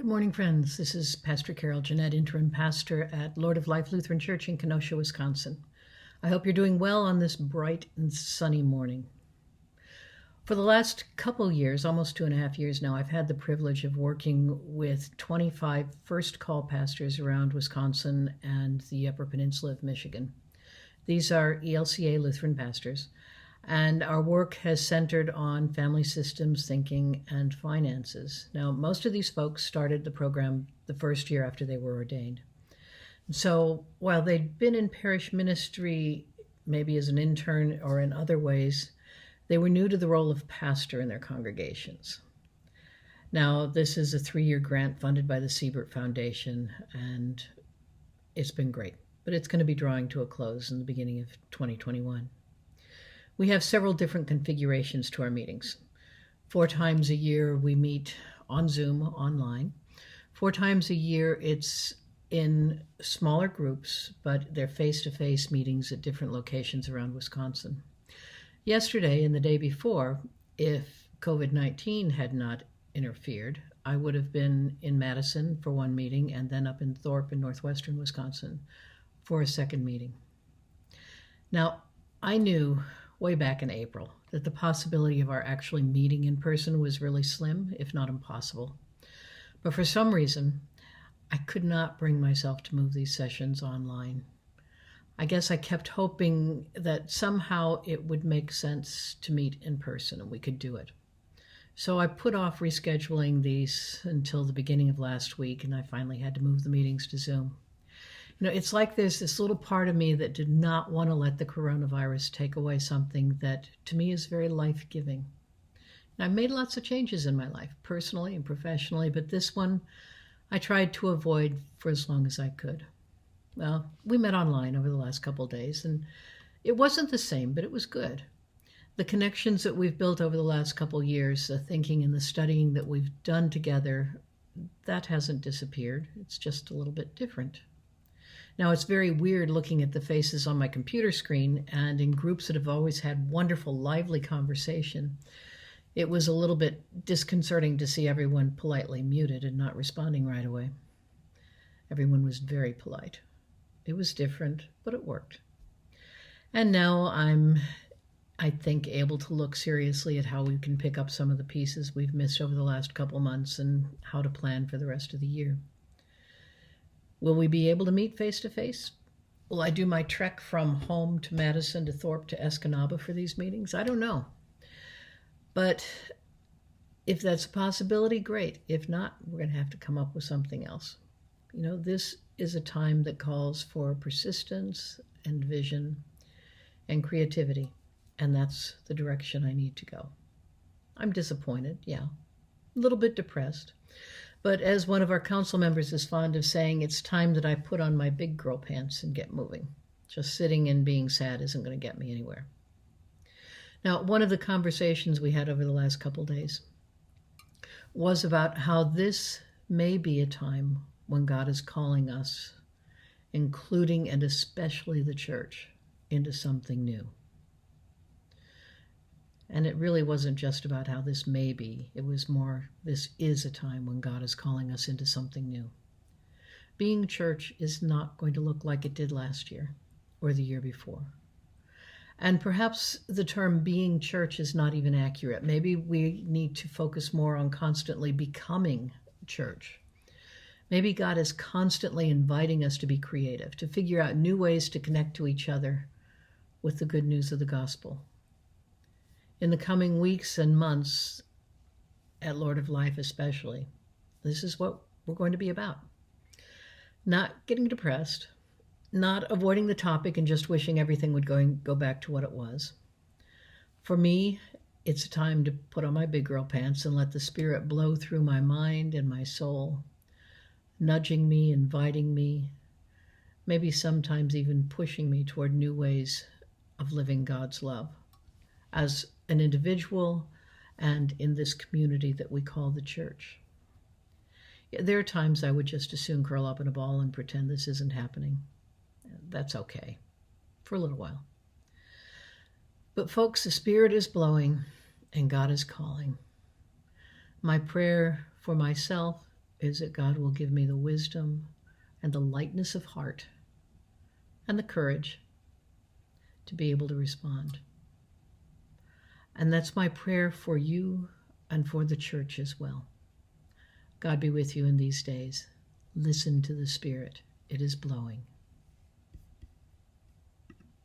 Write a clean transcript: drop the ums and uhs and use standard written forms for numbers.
Good morning, friends. This is Pastor Carol Jeanette, interim pastor at Lord of Life Lutheran Church in Kenosha, Wisconsin. I hope you're doing well on this bright and sunny morning. For the last couple years, almost 2.5 years now, I've had the privilege of working with 25 first call pastors around Wisconsin and the Upper Peninsula of Michigan. These are ELCA Lutheran pastors, and our work has centered on family systems, thinking, and finances. Now, most of these folks started the program the first year after they were ordained. So while they'd been in parish ministry, maybe as an intern or in other ways, they were new to the role of pastor in their congregations. Now, this is a 3-year grant funded by the Siebert Foundation, and it's been great, but it's going to be drawing to a close in the beginning of 2021. We have several different configurations to our meetings. 4 times a year we meet on Zoom, online. 4 times a year it's in smaller groups, but they're face-to-face meetings at different locations around Wisconsin. Yesterday and the day before, if COVID-19 had not interfered, I would have been in Madison for one meeting and then up in Thorpe in northwestern Wisconsin for a second meeting. Now, I knew way back in April that the possibility of our actually meeting in person was really slim, if not impossible. But for some reason, I could not bring myself to move these sessions online. I guess I kept hoping that somehow it would make sense to meet in person and we could do it. So I put off rescheduling these until the beginning of last week, and I finally had to move the meetings to Zoom. You know, it's like there's this little part of me that did not want to let the coronavirus take away something that to me is very life-giving. And I've made lots of changes in my life, personally and professionally, but this one I tried to avoid for as long as I could. Well, we met online over the last couple of days, and it wasn't the same, but it was good. The connections that we've built over the last couple of years, the thinking and the studying that we've done together, that hasn't disappeared. It's just a little bit different. Now, it's very weird looking at the faces on my computer screen, and in groups that have always had wonderful, lively conversation, it was a little bit disconcerting to see everyone politely muted and not responding right away. Everyone was very polite. It was different, but it worked. And now I'm, I think, able to look seriously at how we can pick up some of the pieces we've missed over the last couple months and how to plan for the rest of the year. Will we be able to meet face-to-face? Will I do my trek from home to Madison to Thorpe to Escanaba for these meetings? I don't know. But if that's a possibility, great. If not, we're going to have to come up with something else. You know, this is a time that calls for persistence and vision and creativity, and that's the direction I need to go. I'm disappointed, yeah, a little bit depressed. But as one of our council members is fond of saying, it's time that I put on my big girl pants and get moving. Just sitting and being sad isn't going to get me anywhere. Now, one of the conversations we had over the last couple days was about how this may be a time when God is calling us, including and especially the church, into something new. And it really wasn't just about how this may be. It was more, this is a time when God is calling us into something new. Being church is not going to look like it did last year or the year before. And perhaps the term being church is not even accurate. Maybe we need to focus more on constantly becoming church. Maybe God is constantly inviting us to be creative, to figure out new ways to connect to each other with the good news of the gospel. In the coming weeks and months, at Lord of Life especially, this is what we're going to be about. Not getting depressed, not avoiding the topic and just wishing everything would go back to what it was. For me, it's a time to put on my big girl pants and let the Spirit blow through my mind and my soul, nudging me, inviting me, maybe sometimes even pushing me toward new ways of living God's love as an individual and in this community that we call the church. There are times I would just as soon curl up in a ball and pretend this isn't happening. That's okay, for a little while. But folks, the Spirit is blowing and God is calling. My prayer for myself is that God will give me the wisdom and the lightness of heart and the courage to be able to respond. And that's my prayer for you and for the church as well. God be with you in these days. Listen to the Spirit. It is blowing.